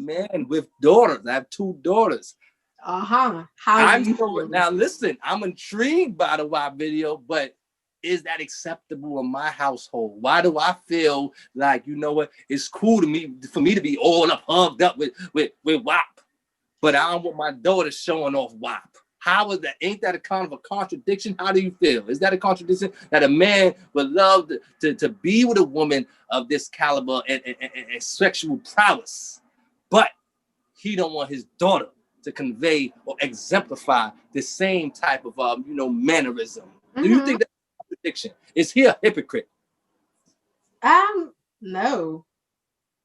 man with daughters. I have 2 daughters. How I'm do you so, feel? now listen, I'm intrigued by the WAP video, but is that acceptable in my household? Why do I feel like, you know what, it's cool to me for me to be all up hugged up with WAP, but I don't want my daughter showing off WAP? How is that? Ain't that a kind of a contradiction? How do you feel? Is that a contradiction that a man would love to be with a woman of this caliber and sexual prowess, but he don't want his daughter to convey or exemplify the same type of mannerism? Do you think that's a contradiction? Is he a hypocrite? No.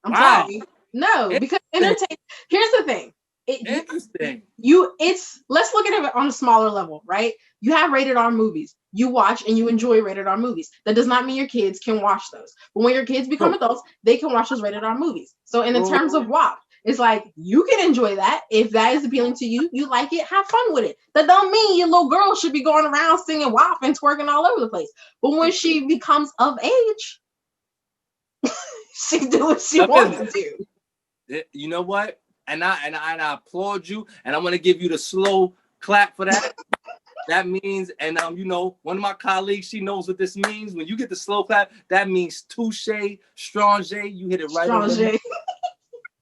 I'm Wow. sorry. No, because entertain. Here's the thing. Interesting. Let's look at it on a smaller level, right? You have rated R movies. You watch and you enjoy rated R movies. That does not mean your kids can watch those. But when your kids become adults, they can watch those rated R movies. So in the terms of WAP, it's like you can enjoy that. If that is appealing to you, you like it, have fun with it. That don't mean your little girl should be going around singing WAP and twerking all over the place. But when she becomes of age, she do what she wants to do. You know what? And I applaud you, and I'm gonna give you the slow clap for that. That means, and one of my colleagues, she knows what this means. When you get the slow clap, that means touche, strange. You hit it right on the nail.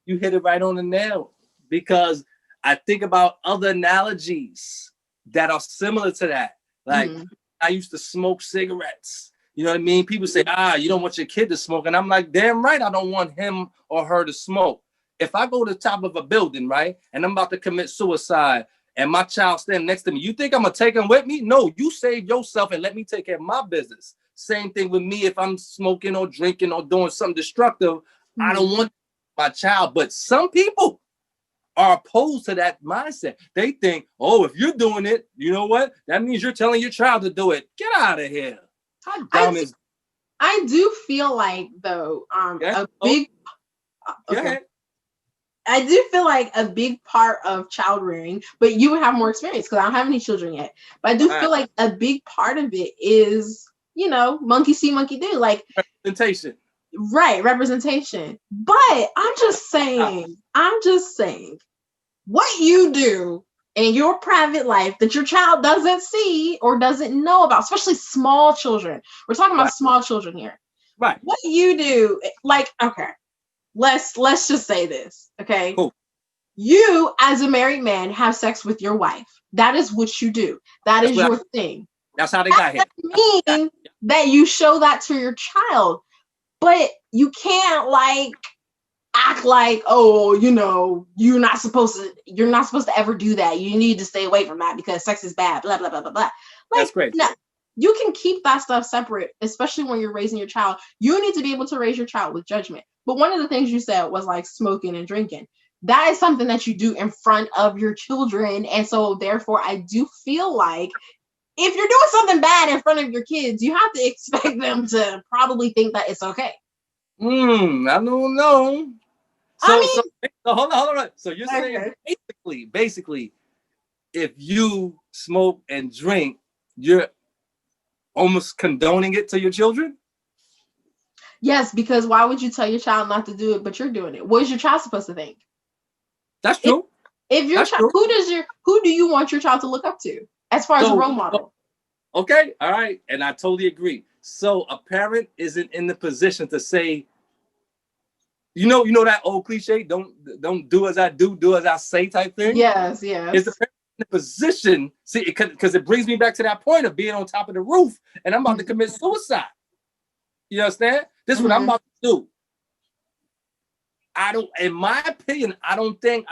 You hit it right on the nail. Because I think about other analogies that are similar to that. Like I used to smoke cigarettes. You know what I mean? People say, you don't want your kid to smoke. And I'm like, damn right, I don't want him or her to smoke. If I go to the top of a building, right, and I'm about to commit suicide, and my child standing next to me, you think I'm going to take him with me? No, you save yourself and let me take care of my business. Same thing with me. If I'm smoking or drinking or doing something destructive, I don't want my child. But some people are opposed to that mindset. They think, if you're doing it, you know what? That means you're telling your child to do it. Get out of here. How dumb is I do feel like, though, a big... Okay. I do feel like a big part of child rearing, but you would have more experience because I don't have any children yet. But I do feel like a big part of it is, monkey see, monkey do. Like representation. Right, representation. But I'm just saying, what you do in your private life that your child doesn't see or doesn't know about, especially small children. We're talking about small children here. Right. What you do, okay. Let's just say this, okay? Cool. You, as a married man, have sex with your wife. That is what you do. That's your thing. That's how they got here. Mean that you show that to your child, but you can't act like, you're not supposed to ever do that. You need to stay away from that because sex is bad. Blah blah blah blah blah. That's great. No. You can keep that stuff separate, especially when you're raising your child. You need to be able to raise your child with judgment. But one of the things you said was like smoking and drinking. That is something that you do in front of your children. And so therefore, I do feel like if you're doing something bad in front of your kids, you have to expect them to probably think that it's okay. I don't know. So hold on. So you're saying basically, if you smoke and drink, you're almost condoning it to your children? Yes, because why would you tell your child not to do it, but you're doing it? What is your child supposed to think? That's true. If your child, who do you want your child to look up to as far as a role model? Okay, all right, and I totally agree. So a parent isn't in the position to say, you know that old cliche, don't do as I do as I say type thing. Yes. Is the parent in the position? See, because it brings me back to that point of being on top of the roof, and I'm about to commit suicide. You understand? This is what I'm about to do. In my opinion, I don't take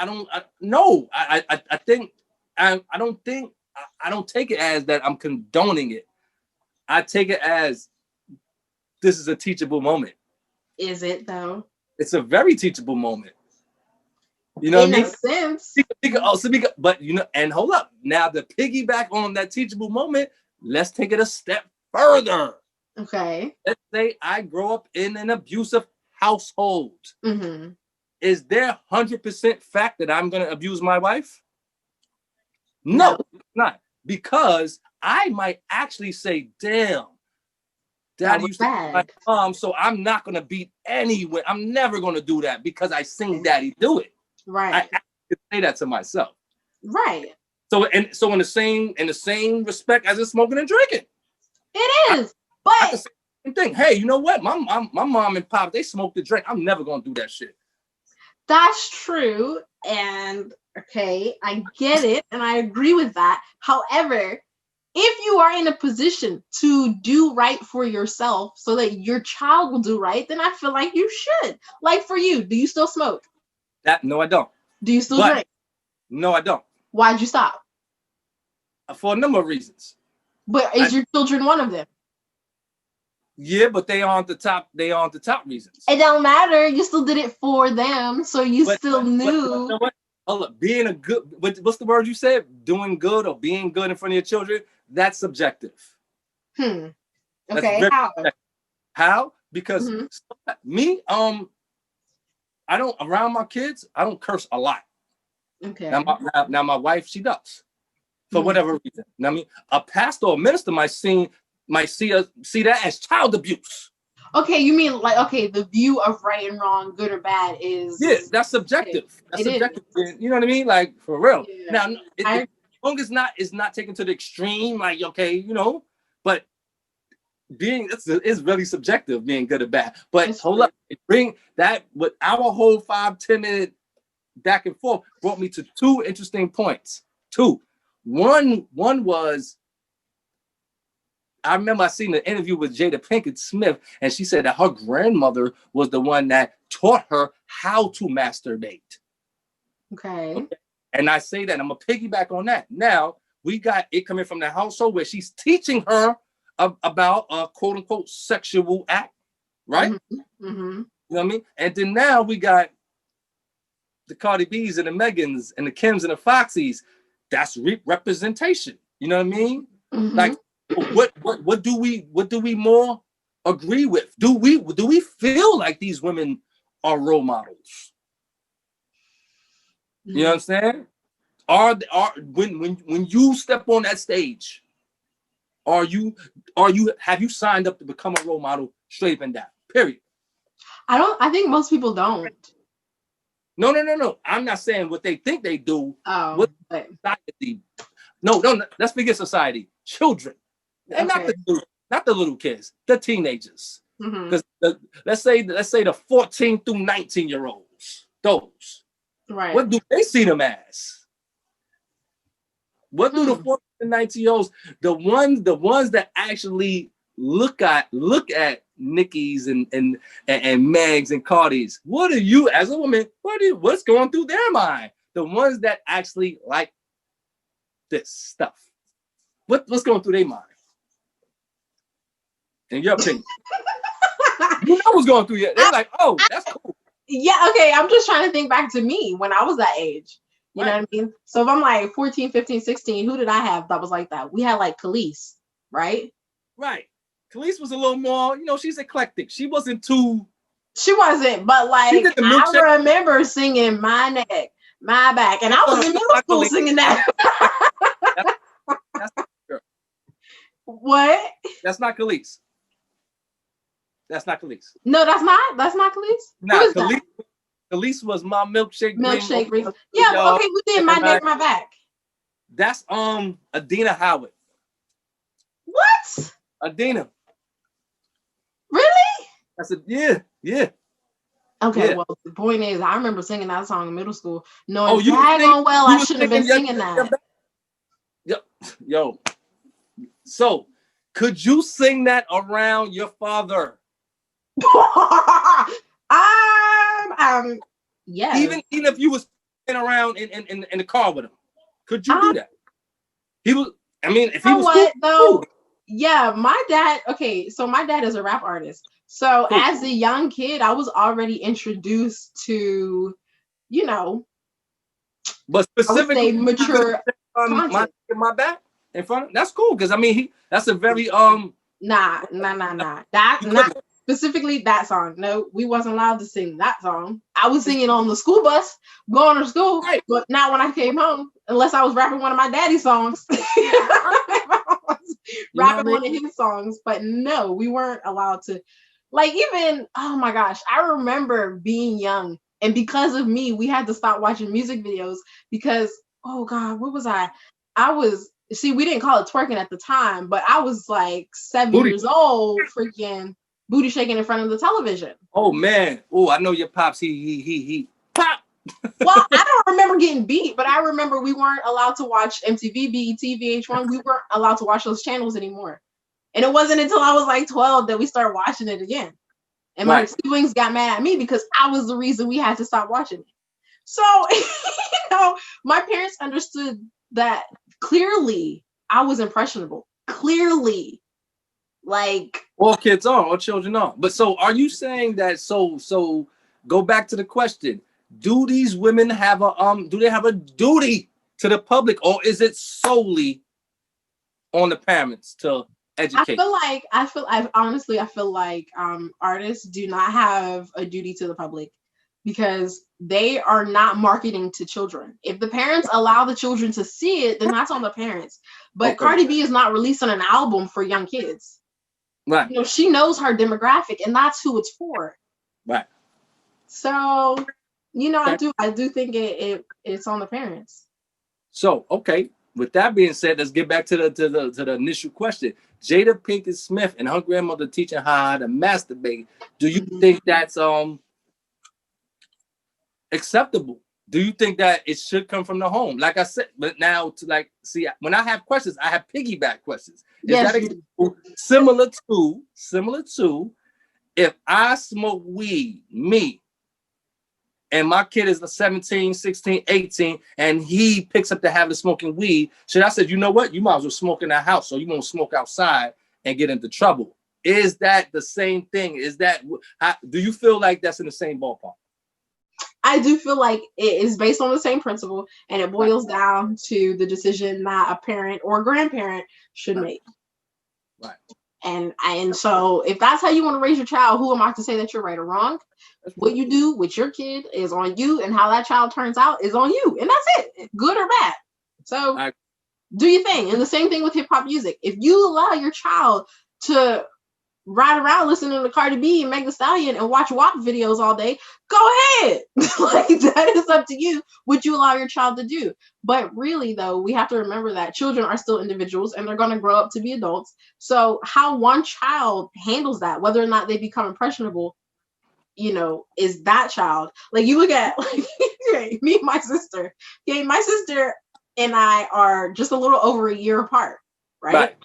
it as that I'm condoning it. I take it as this is a teachable moment. Is it though? It's a very teachable moment. You know what I mean? In a sense. But and hold up. Now to piggyback on that teachable moment, let's take it a step further. Okay. Let's say I grow up in an abusive household. Mm-hmm. Is there 100% fact that I'm going to abuse my wife? No, not. Because I might actually say, damn, Daddy used to beat my mom, so I'm not going to beat anyone. I'm never going to do that because I seen Daddy do it. Right. I could say that to myself. Right. So in the same respect as it's smoking and drinking. It is. I But can say the same thing. Hey, you know what? My mom and pop, they smoke the drink. I'm never gonna do that shit. that's true. And okay, I get it and I agree with that. However, if you are in a position to do right for yourself so that your child will do right, then I feel like you should. Like for you, do you still smoke? That no, I don't. Do you still But drink? no, I don't. Why'd you stop? For a number of reasons. But is your children one of them? Yeah, but they aren't the top. They aren't the top reasons. It don't matter. You still did it for them, so you still knew. You know what? Hold up. Being a good, what's the word you said? Doing good or being good in front of your children. That's subjective. Okay. How? How? Because me, I don't around my kids. I don't curse a lot. Okay. Now my wife, she does, for whatever reason. Now, I mean, a pastor or minister might see that as child abuse. Okay, you mean like the view of right and wrong, good or bad is that's subjective. Okay. That's subjective. You know what I mean? Like for real. Yeah. Now, as long as it's not taken to the extreme, like okay, you know, but being it's really subjective, being good or bad. But That's hold true. up, bring that with our whole 5-10 minute back and forth brought me to two interesting points. One was I remember I seen an interview with Jada Pinkett Smith, and she said that her grandmother was the one that taught her how to masturbate. Okay. And I say that I'm gonna piggyback on that. Now we got it coming from the household where she's teaching her about a quote unquote sexual act, right? Mm-hmm. You know what I mean? And then now we got the Cardi B's and the Megans and the Kims and the Foxies. That's representation. You know what I mean? Mm-hmm. Like what do we more agree with? Do we feel like these women are role models? You know what I'm saying? Are when you step on that stage, have you signed up to become a role model straight up and down? Period. I think most people don't. No. I'm not saying what they think they do. Oh, what society? No, let's forget society. Children. And not the little kids, the teenagers. Because let's say the 14 through 19-year-olds, those. Right. What do they see them as? What do the 14 to 19-year-olds, the ones that actually look at Nicki's and Megs and Cardi's? What are you as a woman? What's going through their mind? The ones that actually like this stuff. What's going through their mind? In your opinion. You know what's going through it. They're like, oh, that's cool. Yeah, okay. I'm just trying to think back to me when I was that age. You know what I mean? So if I'm like 14, 15, 16, who did I have that was like that? We had like Khalees, right? Right. Khalees was a little more, she's eclectic. She wasn't too. She wasn't, but like I remember singing My Neck, My Back, and I was in middle school singing that. That's what? That's not Khalees. That's not Khalees. No, that's not Khalees. Nah, Khalees was My Milkshake. Milkshake Ring. Yeah, but okay, we did My Neck, My Back. That's Adina Howard. What? Adina. Really? I said, yeah. Okay, well, the point is, I remember singing that song in middle school. No, I shouldn't have been singing that. Yo. So, could you sing that around your father? Yeah. Even if you was around in the car with him, could you do that? He was. I mean, if he was what though? Yeah, my dad. Okay, so my dad is a rap artist. So as a young kid, I was already introduced to, but specifically mature content. My back in front of. That's cool because I mean that's a very Nah. That's not specifically that song. No, we wasn't allowed to sing that song. I was singing on the school bus going to school, but not when I came home, unless I was rapping one of my daddy's songs. Rapping one of his songs, but no, we weren't allowed to. Like even, oh my gosh, I remember being young And because of me, we had to stop watching music videos because, oh God, what was I? We didn't call it twerking at the time, but I was like 7 years old, freaking booty shaking in front of the television. Oh man. Oh, I know your pops. He pop. Well, I don't remember getting beat, but I remember we weren't allowed to watch MTV, BET, VH1. We weren't allowed to watch those channels anymore. And it wasn't until I was like 12 that we started watching it again. And my siblings got mad at me because I was the reason we had to stop watching it. So, my parents understood that clearly I was impressionable. Clearly. Like, all kids are, all children are. But so are you saying that so go back to the question. Do these women have do they have a duty to the public, or is it solely on the parents to educate? I feel like artists do not have a duty to the public because they are not marketing to children. If the parents allow the children to see it, then that's on the parents. But Cardi B is not releasing an album for young kids. Right. She knows her demographic, and that's who it's for. Right. So, I do think it's on the parents. So, okay. With that being said, let's get back to the initial question. Jada Pinkett Smith and her grandmother teaching her how to masturbate. Do you think that's acceptable? Do you think that it should come from the home? Like I said, but now when I have questions, I have piggyback questions. Is that similar to if I smoke weed, me, and my kid is 17, 16, 18, and he picks up the habit of smoking weed, should I say, you know what? You might as well smoke in the house so you won't smoke outside and get into trouble. Is that the same thing? Do you feel like that's in the same ballpark? I do feel like it is based on the same principle, and it boils down to the decision that a parent or grandparent should make. Right. And so if that's how you want to raise your child, who am I to say that you're right or wrong? What you do with your kid is on you, and how that child turns out is on you. And that's it, good or bad. So do your thing. And the same thing with hip hop music. If you allow your child to ride around listening to Cardi B and Meg Thee Stallion and watch WAP videos all day, go ahead. Like, that is up to you what you allow your child to do. But really, though, we have to remember that children are still individuals and they're going to grow up to be adults. So how one child handles that, whether or not they become impressionable, is that child. Like, you look at me and my sister. Okay, my sister and I are just a little over a year apart, right?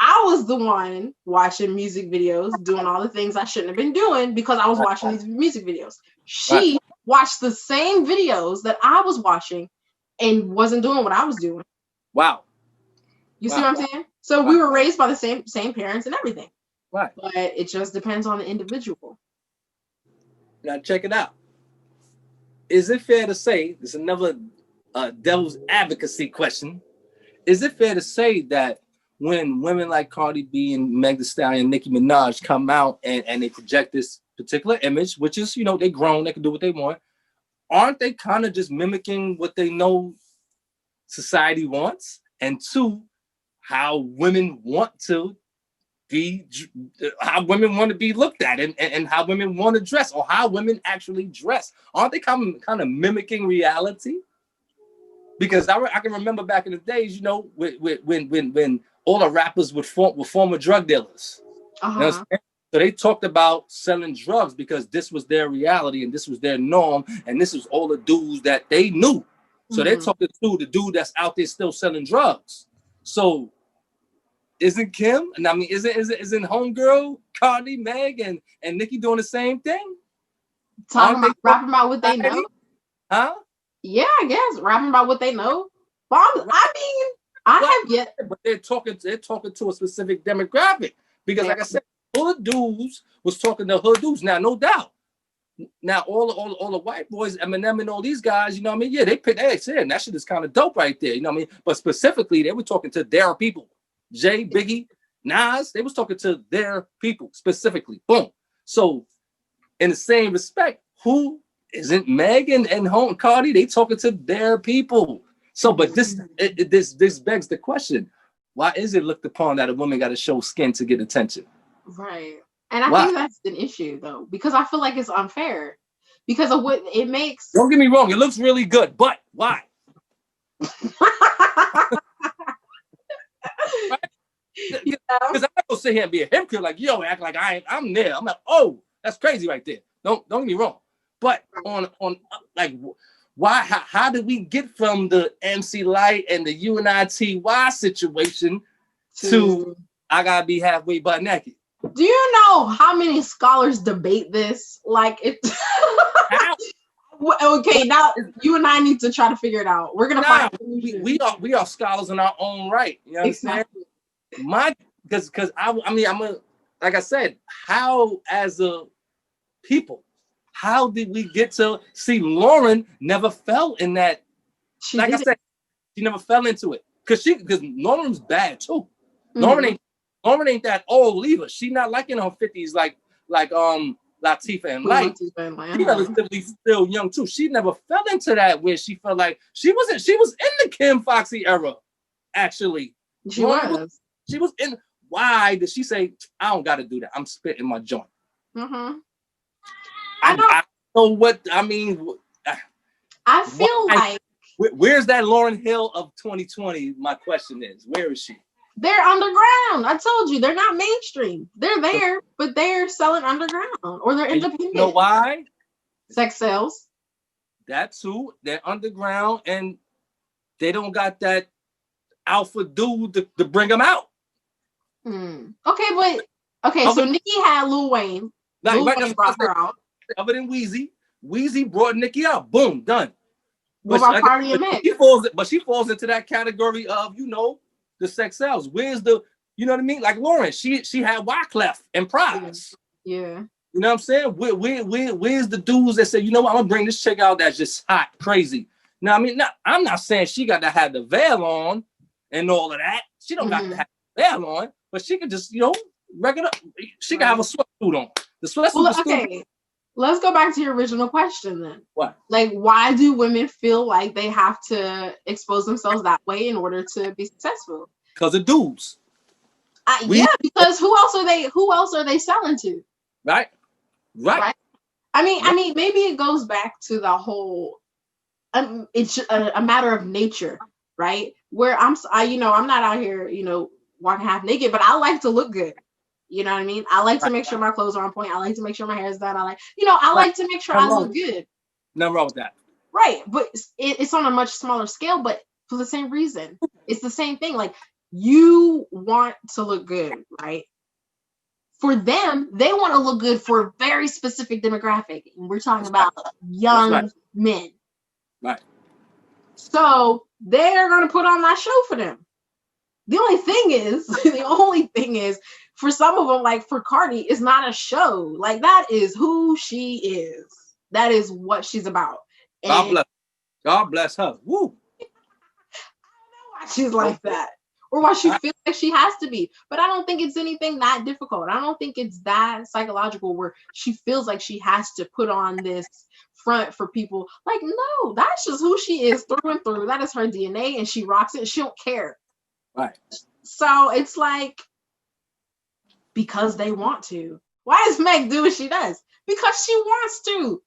I was the one watching music videos, doing all the things I shouldn't have been doing because I was watching these music videos. She watched the same videos that I was watching and wasn't doing what I was doing. Wow. You see what I'm saying? So we were raised by the same parents and everything. Right. But it just depends on the individual. Now check it out. Is it fair to say, this is another devil's advocacy question, is it fair to say that when women like Cardi B and Meg Thee Stallion and Nicki Minaj come out and they project this particular image, which is, they grown, they can do what they want, aren't they kind of just mimicking what they know society wants? And two, how women want to be looked at and how women want to dress, or how women actually dress. Aren't they kind of mimicking reality? Because I can remember back in the days, when all the rappers were former drug dealers. So they talked about selling drugs because this was their reality and this was their norm, and this was all the dudes that they knew. So they're talking to the dude that's out there still selling drugs. So isn't Kim, and I mean, isn't Homegirl, Cardi, Meg, and Nicki doing the same thing? Rapping about what they know? Huh? Yeah, I guess rapping about what they know. But but they're talking to a specific demographic, because like I said, hood dudes was talking to hood dudes. Now, no doubt. Now all the white boys, Eminem and all these guys, yeah, they picked and that shit is kind of dope right there, But specifically, they were talking to their people. Jay, Biggie, Nas, they was talking to their people specifically. Boom. So in the same respect, who isn't Meg and Cardi? They talking to their people. So, but this begs the question: why is it looked upon that a woman got to show skin to get attention? Right, and I think that's an issue though, because I feel like it's unfair. because of what it makes. Don't get me wrong, it looks really good, but why? Right? Because I'm not gonna sit here and be a hypocrite like, yo, act like I'm there. I'm like, oh, that's crazy right there. Don't get me wrong. But on like, why? How did we get from the MC Light and the UNITY situation to I gotta be halfway butt naked? Do you know how many scholars debate this? Like it. Okay, now you and I need to try to figure it out. We're gonna find. We are scholars in our own right. You understand? Exactly. Because I mean like I said, how as a people, how did we get to see Lauren never fell in that? I said, she never fell into it because Lauren's bad too. Mm-hmm. Lauren ain't that old either. She not like in her 50s like Latifah and Light. She relatively still young too. She never fell into that where she felt like she was in the Kim Foxy era. Actually, she was in. Why did she say, I don't got to do that? I'm spitting my joint. Mm-hmm. I know what I mean. I feel like where's that Lauryn Hill of 2020? My question is, where is she? They're underground. I told you, they're not mainstream. They're there, but they're selling underground or they're independent. You know why? Sex sells. That too. They're underground and they don't got that alpha dude to bring them out. Okay, so Nicki had Lil Wayne. Lil Wayne brought her out. Other than Weezy. Weezy brought Nicki out. Boom, done. What about Cardi and Meg? She falls into that category of, the sex sells. Where's the, you know what I mean? Like Lauren, she had Wyclef and Prize. Yeah. You know what I'm saying? Where's the dudes that say, you know what, I'm gonna bring this chick out that's just hot, crazy. Now, I mean, I'm not saying she got to have the veil on and all of that. She don't got to have the veil on, but she could just, regular. She can have a sweatsuit on. The sweatsuit. Okay. Let's go back to your original question then. What? Like, why do women feel like they have to expose themselves that way in order to be successful? Because of dudes. Because who else are they selling to? Right. I mean, maybe it goes back to the whole. It's a matter of nature, right? Where I'm not out here, walking half naked, but I like to look good. You know what I mean? I like to make sure my clothes are on point. I like to make sure my hair is done. I like to make sure I look good. Nothing wrong with that. Right. But it's on a much smaller scale, but for the same reason. It's the same thing. Like, you want to look good, right? For them, they want to look good for a very specific demographic. And we're talking about young men. Right. So they're going to put on that show for them. The only thing is, for some of them, like for Cardi, it's not a show. Like, that is who she is. That is what she's about. And God bless her. Woo. I don't know why she's like that, or why she feels like she has to be. But I don't think it's anything that difficult. I don't think it's that psychological where she feels like she has to put on this front for people. Like, no, that's just who she is through and through. That is her DNA, and she rocks it. She don't care. Right. So it's like, because they want to. Why does Meg do what she does? Because she wants to.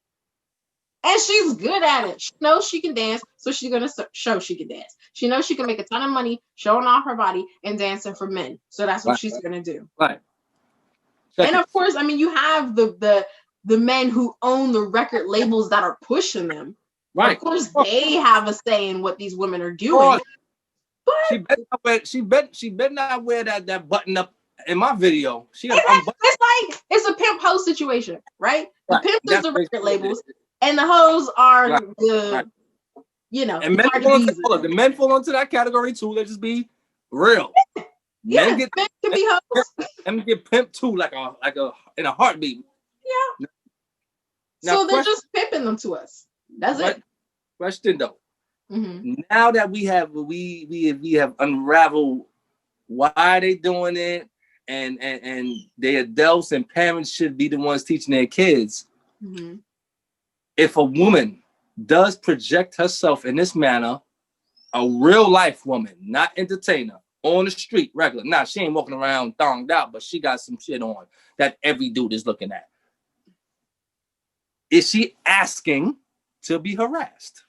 And she's good at it. She knows she can dance, so she's going to show she can dance. She knows she can make a ton of money showing off her body and dancing for men. So that's what she's going to do. Right. And of course, I mean, you have the men who own the record labels that are pushing them. Right. Of course, they have a say in what these women are doing. But she better not wear that button up in my video. It's a pimp hoe situation, right? The pimp is the record labels, and the hoes are the, And men fall into that category too. Let's just be real. Men can be hoes. Men get pimped too, like a in a heartbeat. Yeah. Now, so they're just pimping them to us. That's it. Question though. Mm-hmm. Now that we have unraveled why they doing it, and the adults and parents should be the ones teaching their kids. Mm-hmm. If a woman does project herself in this manner, a real life woman, not entertainer, on the street, regular. Nah, she ain't walking around thonged out, but she got some shit on that every dude is looking at. Is she asking to be harassed?